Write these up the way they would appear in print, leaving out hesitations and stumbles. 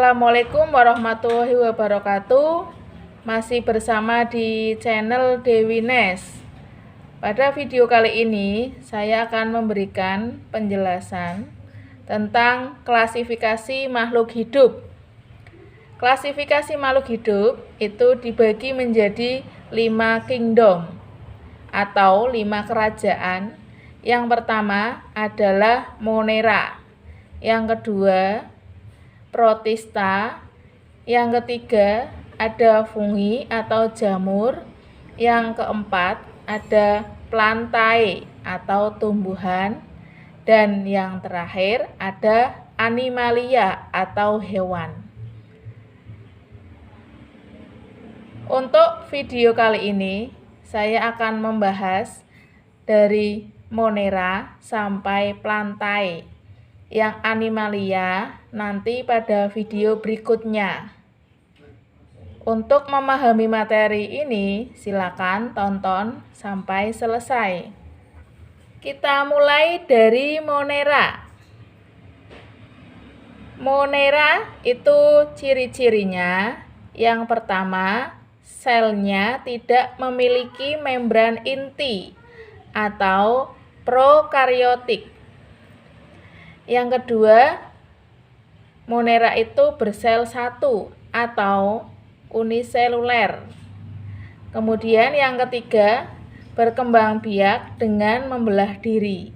Assalamualaikum warahmatullahi wabarakatuh. Masih bersama di channel Dewi Nes. Pada video kali ini saya akan memberikan penjelasan tentang klasifikasi makhluk hidup. Klasifikasi makhluk hidup itu dibagi menjadi 5 kingdom atau 5 kerajaan. Yang pertama adalah Monera, yang kedua Protista, yang ketiga ada fungi atau jamur, yang keempat ada plantae atau tumbuhan, dan yang terakhir ada animalia atau hewan. Untuk video kali ini saya akan membahas dari Monera sampai plantae. Yang animalia nanti pada video berikutnya. Untuk memahami materi ini, silakan tonton sampai selesai. Kita mulai dari Monera. Monera itu ciri-cirinya. Yang pertama, selnya tidak memiliki membran inti atau prokaryotik. Yang kedua, Monera itu bersel satu atau uniseluler. Kemudian yang ketiga, berkembang biak dengan membelah diri.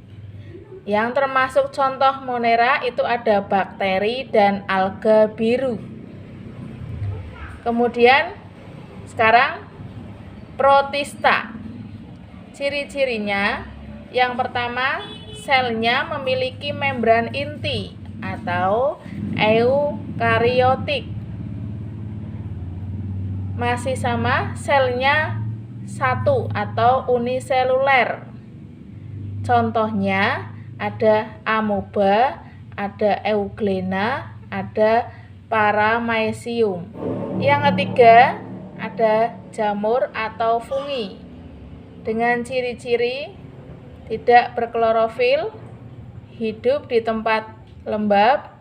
Yang termasuk contoh Monera itu ada bakteri dan alga biru. Kemudian sekarang Protista. Ciri-cirinya yang pertama, selnya memiliki membran inti atau eukariotik. Masih sama, selnya satu atau uniseluler. Contohnya ada amoeba, ada euglena, ada paramecium. Yang ketiga ada jamur atau fungi dengan ciri-ciri tidak berklorofil, hidup di tempat lembab,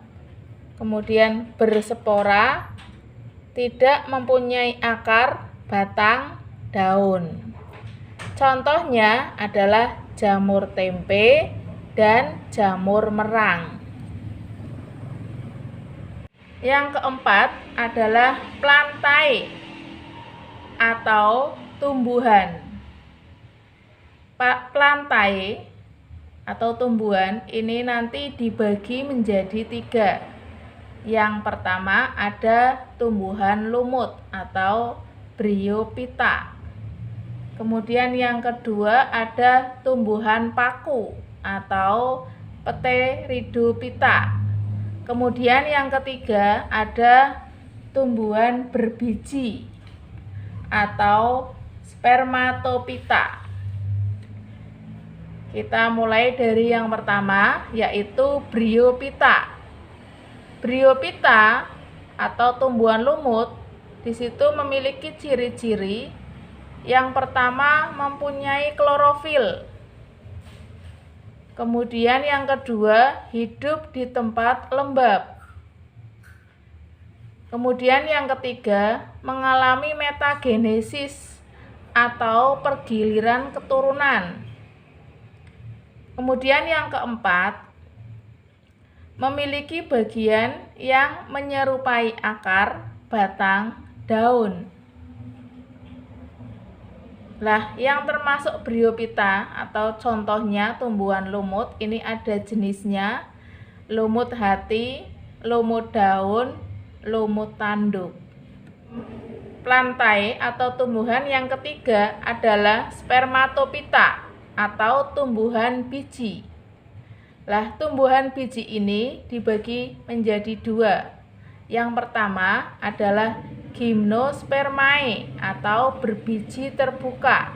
kemudian berspora, tidak mempunyai akar, batang, daun. Contohnya adalah jamur tempe dan jamur merang. Yang keempat adalah plantae atau tumbuhan. Plantae atau tumbuhan ini nanti dibagi menjadi 3. Yang pertama ada tumbuhan lumut atau bryophyta. Kemudian yang kedua ada tumbuhan paku atau pteridophyta. Kemudian yang ketiga ada tumbuhan berbiji atau spermatophyta. Kita mulai dari yang pertama, yaitu bryophyta. Bryophyta atau tumbuhan lumut di situ memiliki ciri-ciri. Yang pertama mempunyai klorofil. Kemudian yang kedua hidup di tempat lembab. Kemudian yang ketiga mengalami metagenesis atau pergiliran keturunan. Kemudian yang keempat, memiliki bagian yang menyerupai akar, batang, daun. Yang termasuk bryophyta atau contohnya tumbuhan lumut, ini ada jenisnya lumut hati, lumut daun, lumut tanduk. Plantae atau tumbuhan yang ketiga adalah spermatophyta atau tumbuhan biji. Tumbuhan biji ini dibagi menjadi 2. Yang pertama adalah gymnospermae atau berbiji terbuka.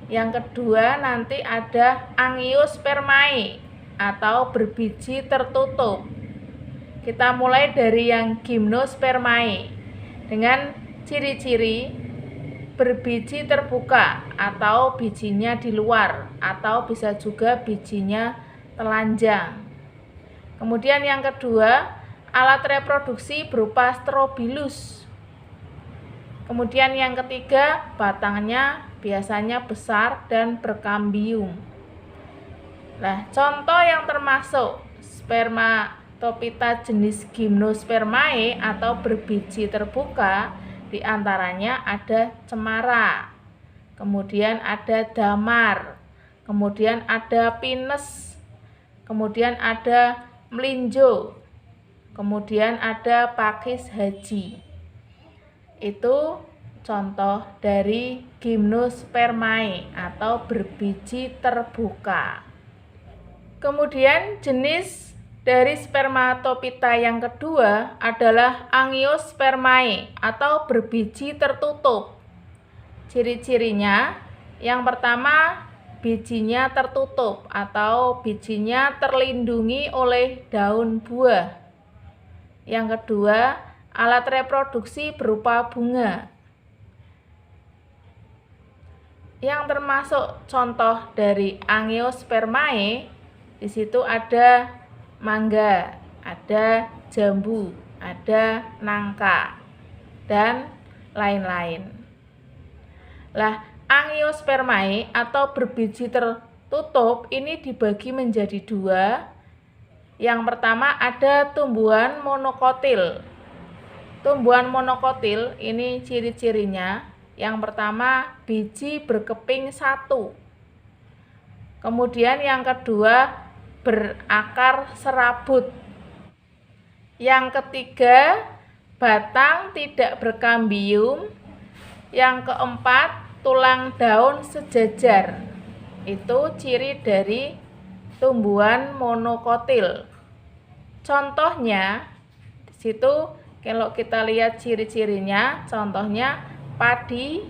Yang kedua nanti ada angiospermae atau berbiji tertutup. Kita mulai dari yang gymnospermae dengan ciri-ciri berbiji terbuka atau bijinya di luar atau bisa juga bijinya telanjang. Kemudian yang kedua alat reproduksi berupa strobilus. Kemudian yang ketiga, batangnya biasanya besar dan berkambium. Nah, contoh yang termasuk spermatopita jenis Gymnospermae atau berbiji terbuka, diantaranya ada cemara, kemudian ada damar, kemudian ada pinus, kemudian ada melinjo, kemudian ada pakis haji. Itu contoh dari Gymnospermae atau berbiji terbuka. Kemudian jenis dari spermatopita yang kedua adalah Angiospermae atau berbiji tertutup. Ciri-cirinya, yang pertama, bijinya tertutup atau bijinya terlindungi oleh daun buah. Yang kedua, alat reproduksi berupa bunga. Yang termasuk contoh dari Angiospermae, di situ ada mangga, ada jambu, ada nangka, dan lain-lain. Lah, Angiospermae atau berbiji tertutup ini dibagi menjadi dua. Yang pertama ada tumbuhan monokotil. Tumbuhan monokotil ini ciri-cirinya. Yang pertama, biji berkeping satu. Kemudian yang kedua, berakar serabut. Yang ketiga, batang tidak berkambium. Yang keempat, tulang daun sejajar. Itu ciri dari tumbuhan monokotil. Contohnya, di situ kalau kita lihat ciri-cirinya, contohnya padi,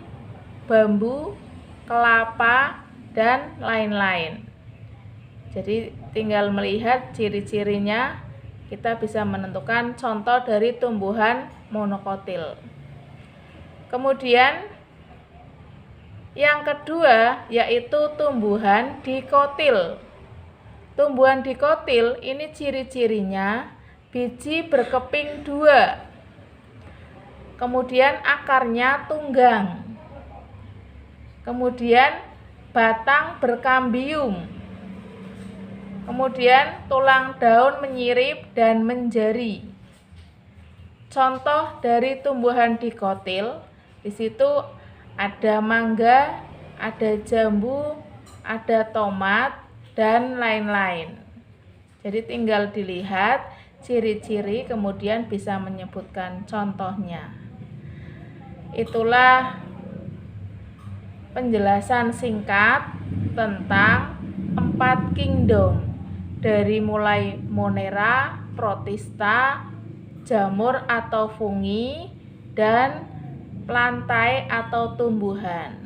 bambu, kelapa, dan lain-lain. Jadi tinggal melihat ciri-cirinya, kita bisa menentukan contoh dari tumbuhan monokotil. Kemudian yang kedua yaitu tumbuhan dikotil. Tumbuhan dikotil ini ciri-cirinya biji berkeping dua. Kemudian akarnya tunggang. Kemudian batang berkambium. Kemudian tulang daun menyirip dan menjari. Contoh dari tumbuhan dikotil, di situ ada mangga, ada jambu, ada tomat, dan lain-lain. Jadi tinggal dilihat ciri-ciri kemudian bisa menyebutkan contohnya. Itulah penjelasan singkat tentang 4 kingdom. Dari mulai Monera, Protista, jamur atau fungi, dan plantae atau tumbuhan.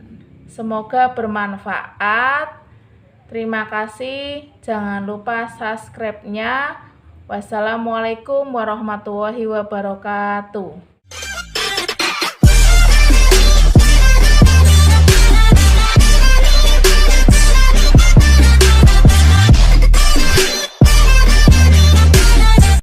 Semoga bermanfaat. Terima kasih. Jangan lupa subscribe-nya. Wassalamualaikum warahmatullahi wabarakatuh.